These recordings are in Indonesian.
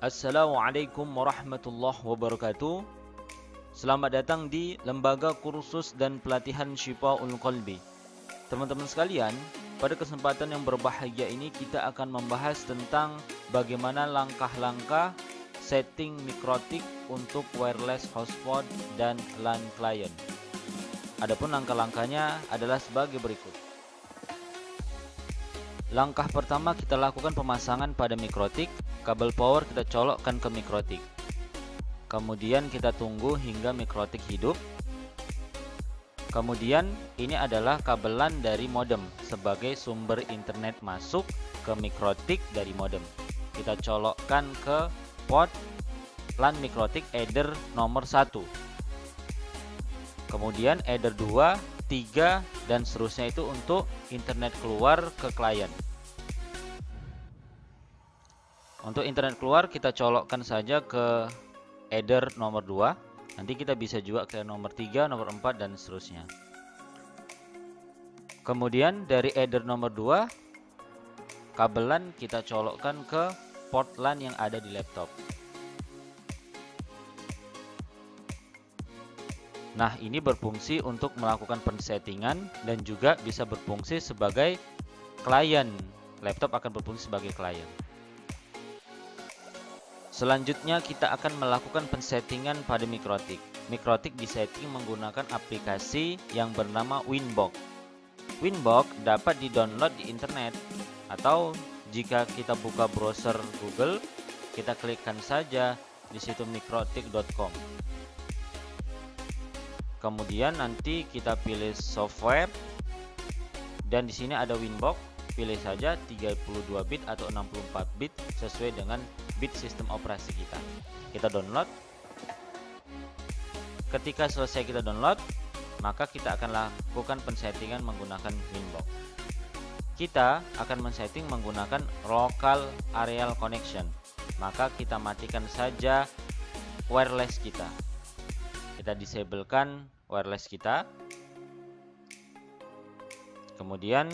Assalamualaikum warahmatullahi wabarakatuh. Selamat datang di Lembaga Kursus dan Pelatihan Syifa'ul Qalbi. Teman-teman sekalian, pada kesempatan yang berbahagia ini kita akan membahas tentang bagaimana langkah-langkah setting mikrotik untuk wireless hotspot dan LAN client. Adapun langkah-langkahnya adalah sebagai berikut. Langkah pertama, kita lakukan pemasangan pada mikrotik. Kabel power kita colokkan ke mikrotik. Kemudian kita tunggu hingga mikrotik hidup. Kemudian ini adalah kabel LAN dari modem sebagai sumber internet masuk ke mikrotik dari modem. Kita colokkan ke port LAN mikrotik header nomor 1. Kemudian header 2, 3 dan seterusnya itu untuk internet keluar ke klien. Untuk internet keluar kita colokkan saja ke header nomor 2. Nanti kita bisa juga ke nomor 3, nomor 4 dan seterusnya. Kemudian dari header nomor 2 kabel LAN kita colokkan ke port LAN yang ada di laptop. Nah, ini berfungsi untuk melakukan pensettingan dan juga bisa berfungsi sebagai klien. Laptop akan berfungsi sebagai klien. Selanjutnya kita akan melakukan pensettingan pada mikrotik. Mikrotik disetting menggunakan aplikasi yang bernama Winbox. Winbox dapat di-download di internet atau jika kita buka browser Google, kita klikkan saja di situ mikrotik.com. Kemudian nanti kita pilih software dan di sini ada Winbox. Pilih saja 32 bit atau 64 bit sesuai dengan bit sistem operasi kita. Kita download. Ketika selesai kita download, maka kita akan lakukan pensettingan menggunakan Winbox. Kita akan men-setting menggunakan local aerial connection. Maka kita matikan saja wireless kita. Kita disablekan wireless kita. Kemudian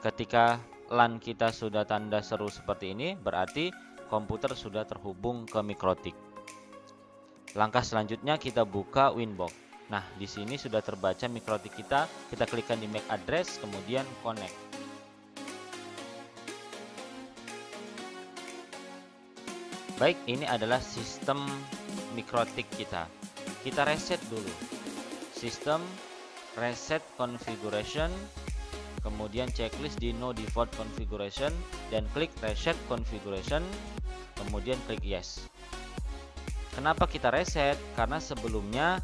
ketika LAN kita sudah tanda seru seperti ini, berarti komputer sudah terhubung ke mikrotik. Langkah selanjutnya kita buka Winbox. Nah, di sini sudah terbaca mikrotik kita. Kita klikkan di MAC address, kemudian connect. Baik, ini adalah sistem mikrotik kita. Kita reset dulu. Sistem reset configuration. Kemudian checklist di no default configuration dan klik reset configuration, kemudian klik yes. Kenapa kita reset? Karena sebelumnya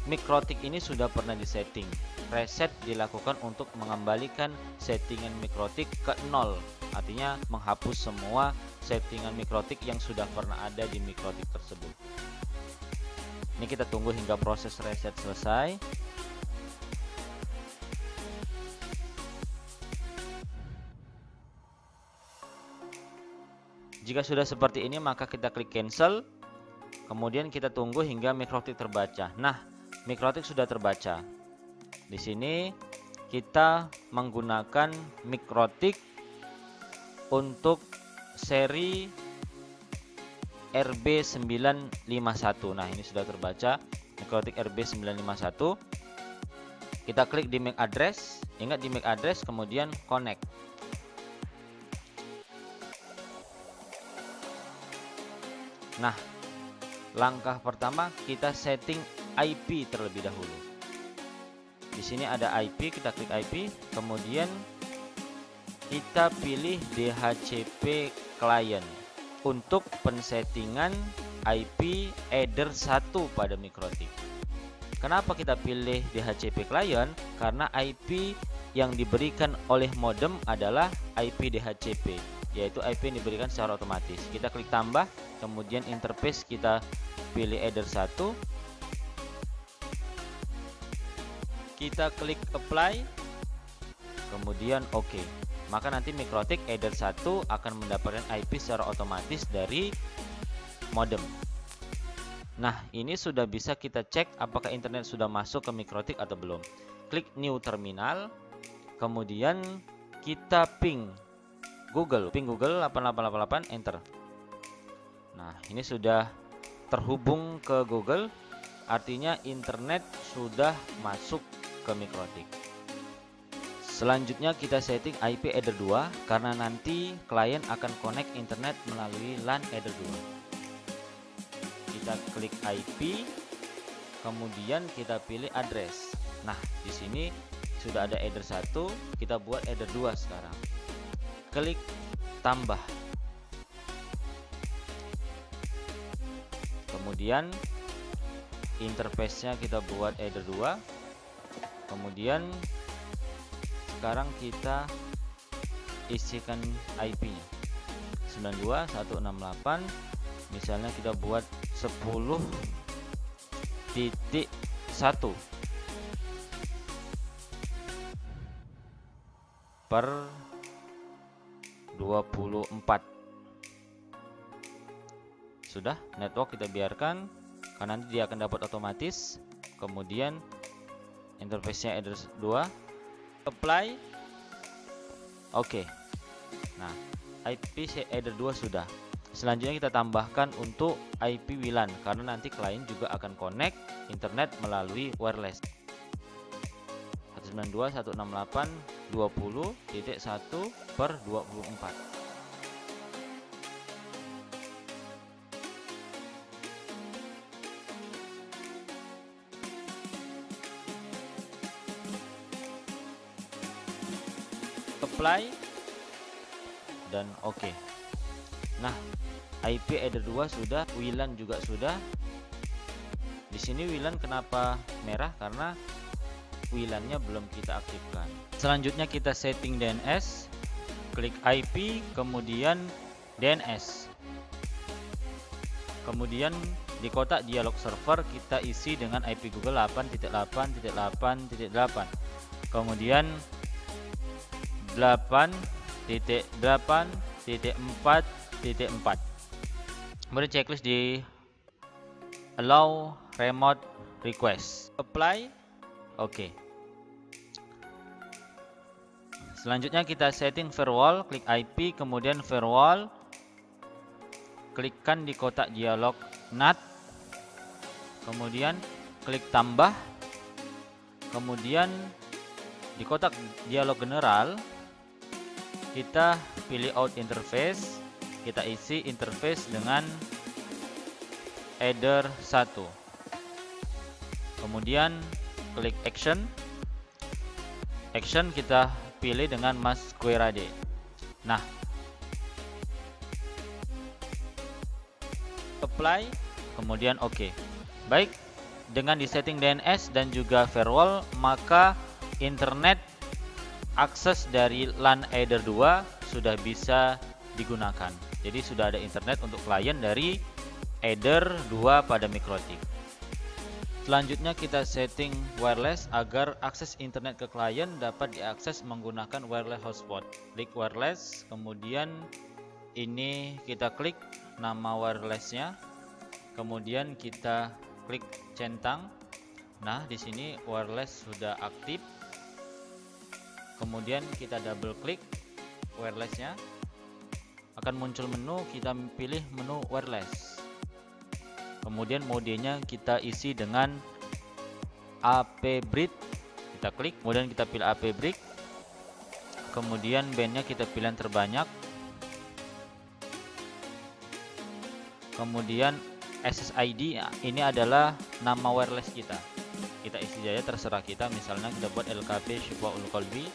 mikrotik ini sudah pernah disetting. Reset dilakukan untuk mengembalikan settingan mikrotik ke 0, artinya menghapus semua settingan mikrotik yang sudah pernah ada di mikrotik tersebut. Ini kita tunggu hingga proses reset selesai. Jika sudah seperti ini, maka kita klik cancel. Kemudian kita tunggu hingga mikrotik terbaca. Nah, mikrotik sudah terbaca. Di sini kita menggunakan mikrotik untuk seri RB951. Nah, ini sudah terbaca mikrotik RB951. Kita klik di MAC address. Ingat di MAC address, kemudian connect. Nah, langkah pertama kita setting IP terlebih dahulu. Di sini ada IP, kita klik IP, kemudian kita pilih DHCP client untuk pensettingan IP header 1 pada mikrotik. Kenapa kita pilih DHCP client? Karena IP yang diberikan oleh modem adalah IP DHCP, yaitu IP yang diberikan secara otomatis. Kita klik tambah, kemudian interface kita pilih header 1. Kita klik apply, kemudian OK. Maka nanti mikrotik header 1 akan mendapatkan IP secara otomatis dari modem. Nah, ini sudah bisa kita cek apakah internet sudah masuk ke mikrotik atau belum. Klik new terminal, kemudian kita ping Google 8888, enter. Nah, ini sudah terhubung ke Google, artinya internet sudah masuk ke Mikrotik. Selanjutnya kita setting IP header 2 karena nanti klien akan connect internet melalui LAN header 2. Kita klik IP, kemudian kita pilih address. Nah, di sini sudah ada header 1, kita buat header 2 sekarang. Klik tambah. Kemudian interface-nya kita buat header 2. Kemudian sekarang kita isikan IP-nya 92.168, misalnya kita buat 10.1 per 24. Sudah, network kita biarkan karena nanti dia akan dapat otomatis. Kemudian interface-nya address 2, apply. Oke. Nah, IP header 2 sudah. Selanjutnya kita tambahkan untuk IP WLAN karena nanti klien juga akan connect internet melalui wireless. 192.168.20.1/24. Apply dan oke. Nah, IP header 2 sudah, WLAN juga sudah. Di sini WLAN kenapa merah? Karena WLAN-nya belum kita aktifkan. Selanjutnya kita setting DNS, klik IP, kemudian DNS. Kemudian di kotak dialog server kita isi dengan IP Google 8.8.8.8. Kemudian 8.8.4.4. Kemudian checklist di allow remote request. Apply. Oke. Selanjutnya kita setting firewall, klik IP, kemudian firewall. Klikkan di kotak dialog NAT. Kemudian klik tambah. Kemudian di kotak dialog general kita pilih out interface, kita isi interface dengan header 1. Kemudian klik action. Action kita pilih dengan Masquerade. Nah, apply, kemudian oke. Baik, dengan disetting DNS dan juga firewall, maka internet akses dari LAN header 2 sudah bisa digunakan. Jadi sudah ada internet untuk klien dari header 2 pada Mikrotik. Selanjutnya kita setting wireless agar akses internet ke klien dapat diakses menggunakan wireless hotspot. Klik wireless, kemudian ini kita klik nama wirelessnya, kemudian kita klik centang. Nah, di sini wireless sudah aktif. Kemudian kita double klik wirelessnya, akan muncul menu, kita pilih menu wireless. Kemudian modenya kita isi dengan AP Bridge, kita klik, kemudian kita pilih AP Bridge. Kemudian bandnya kita pilih terbanyak. Kemudian SSID, ini adalah nama wireless kita. Kita isi saja, terserah kita. Misalnya kita buat LKP Syifah Ul Qalbi.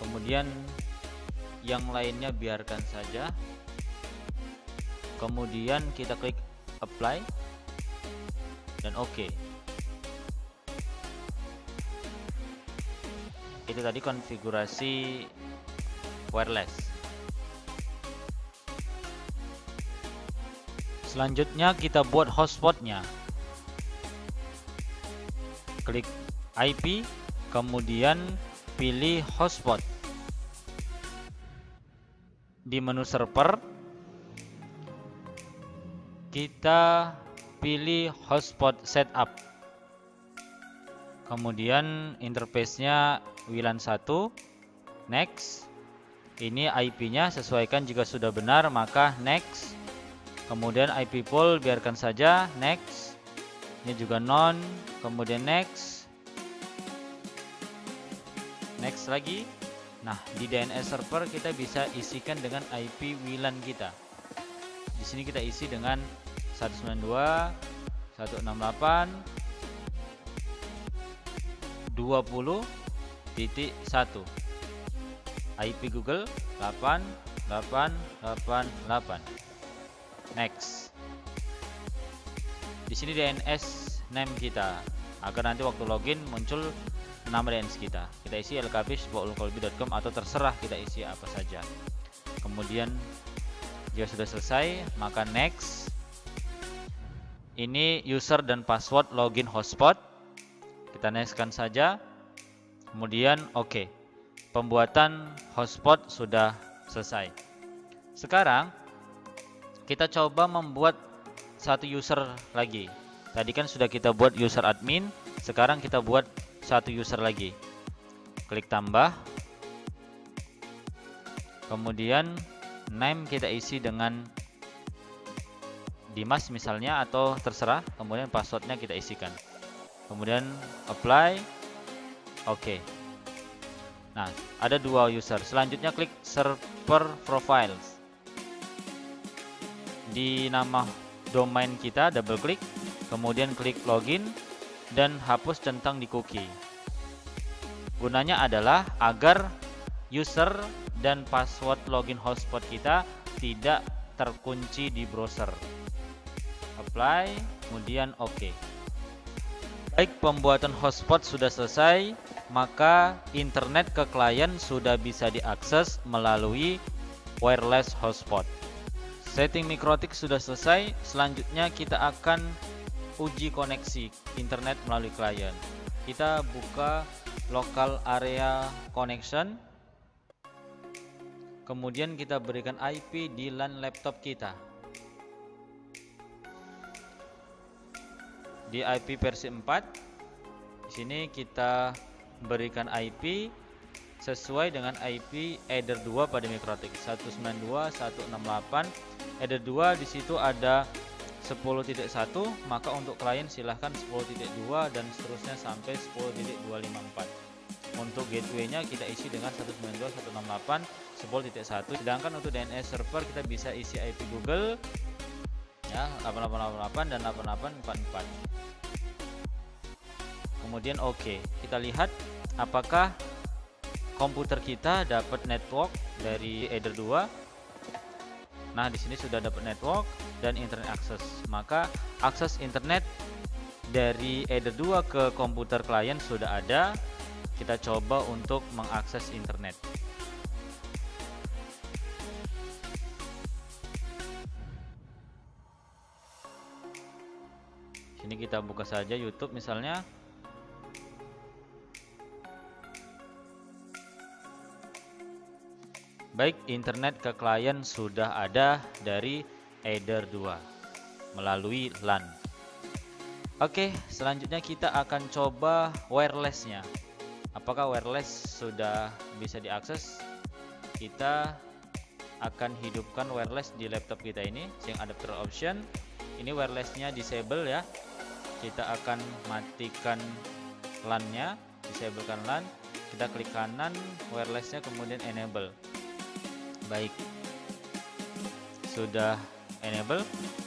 Kemudian yang lainnya biarkan saja. Kemudian kita klik apply dan oke. Itu tadi konfigurasi wireless. Selanjutnya kita buat hotspotnya. Klik IP, kemudian pilih hotspot. Di menu server kita pilih hotspot setup. Kemudian interface-nya WLAN 1, next. Ini IP-nya sesuaikan jika sudah benar, maka next. Kemudian IP pool biarkan saja, next. Ini juga non, kemudian next. Next lagi. Nah, di DNS server kita bisa isikan dengan IP WLAN kita. Di sini kita isi dengan 192.168.20.1. IP Google 8888. Next. Di sini DNS name kita agar nanti waktu login muncul nama DNS kita. Kita isi lkb@ulkolbi.com atau terserah kita isi apa saja. Kemudian jika sudah selesai, maka next. Ini user dan password login hotspot. Kita nextkan saja. Kemudian oke. Pembuatan hotspot sudah selesai. Sekarang kita coba membuat satu user lagi. Tadi kan sudah kita buat user admin, sekarang kita buat satu user lagi. Klik tambah. Kemudian name kita isi dengan Dimas misalnya, atau terserah. Kemudian passwordnya kita isikan. Kemudian apply. Oke. Nah, ada dua user. Selanjutnya klik server profiles. Di nama domain kita double klik, kemudian klik login dan hapus centang di cookie. Gunanya adalah agar user dan password login hotspot kita tidak terkunci di browser. Apply, kemudian oke. Baik, pembuatan hotspot sudah selesai, maka internet ke klien sudah bisa diakses melalui wireless hotspot. Setting MikroTik sudah selesai. Selanjutnya kita akan uji koneksi internet melalui klien. Kita buka local area connection. Kemudian kita berikan IP di LAN laptop kita. Di IP versi 4, di sini kita berikan IP sesuai dengan IP header 2 pada MikroTik 192.168. Header 2 di situ ada 10.1, maka untuk klien silahkan 10.2 dan seterusnya sampai 10.254. Untuk gateway-nya kita isi dengan 192.168.10.1. Sedangkan untuk DNS server kita bisa isi IP Google ya 8888 dan 8844. Kemudian oke. Kita lihat apakah komputer kita dapat network dari header 2. Nah, di sini sudah dapat network dan internet access. Maka akses internet dari header 2 ke komputer klien sudah ada. Kita coba untuk mengakses internet. Sini kita buka saja YouTube misalnya. Baik, internet ke klien sudah ada dari header 2 melalui LAN. Oke, selanjutnya kita akan coba wireless-nya. Apakah wireless sudah bisa diakses? Kita akan hidupkan wireless di laptop kita ini, sync adapter option. Ini wireless-nya disable ya. Kita akan matikan LAN-nya, disablekan LAN. Kita klik kanan wireless-nya, kemudian enable. Baik, sudah enable.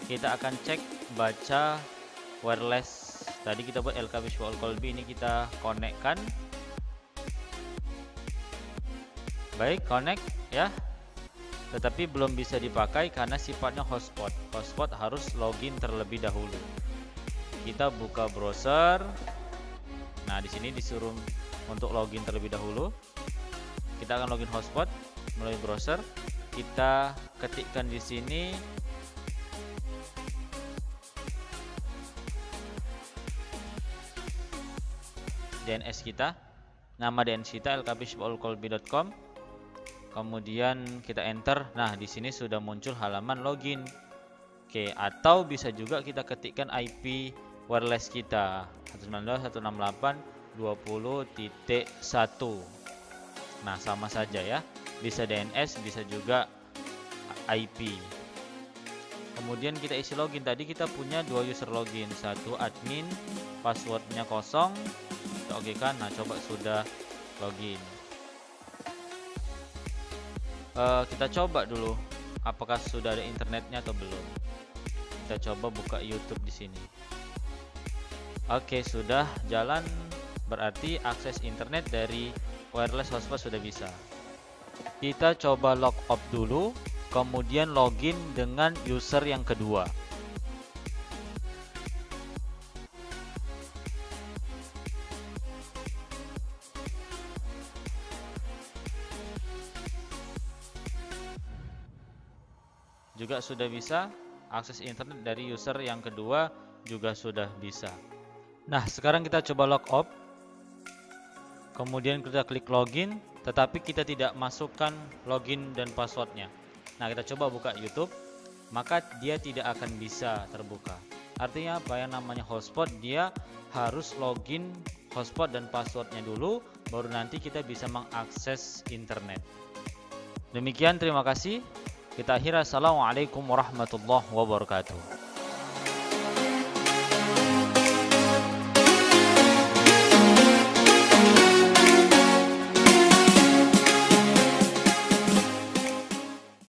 Kita akan cek baca wireless. Tadi kita buat lkb@ulkolbi, ini kita connect-kan. Baik, connect ya. Tetapi belum bisa dipakai karena sifatnya hotspot. Hotspot harus login terlebih dahulu. Kita buka browser. Nah, di sini disuruh untuk login terlebih dahulu. Kita akan login hotspot melalui browser. Kita ketikkan di sini DNS kita, nama DNS kita lkb@ulkolbi.com. Kemudian kita enter. Nah, di sini sudah muncul halaman login. Oke, atau bisa juga kita ketikkan IP wireless kita 192.168.20.1. Nah, sama saja ya. bisa DNS, bisa juga IP. Kemudian kita isi login. Tadi kita punya 2 user login, satu admin, passwordnya kosong. Kita oke kan? Nah, coba sudah login. Kita coba dulu apakah sudah ada internetnya atau belum. Kita coba buka YouTube di sini. Oke, sudah jalan, berarti akses internet dari wireless hotspot sudah bisa. Kita coba log off dulu, kemudian login dengan user yang kedua. Juga sudah bisa, akses internet dari user yang kedua juga sudah bisa. Nah, sekarang kita coba log off. Kemudian kita klik login, tetapi kita tidak masukkan login dan passwordnya. Nah, kita coba buka YouTube, maka dia tidak akan bisa terbuka. Artinya apa? Yang namanya hotspot, dia harus login hotspot dan passwordnya dulu, baru nanti kita bisa mengakses internet. Demikian, terima kasih. Kita akhiri. Assalamualaikum warahmatullahi wabarakatuh.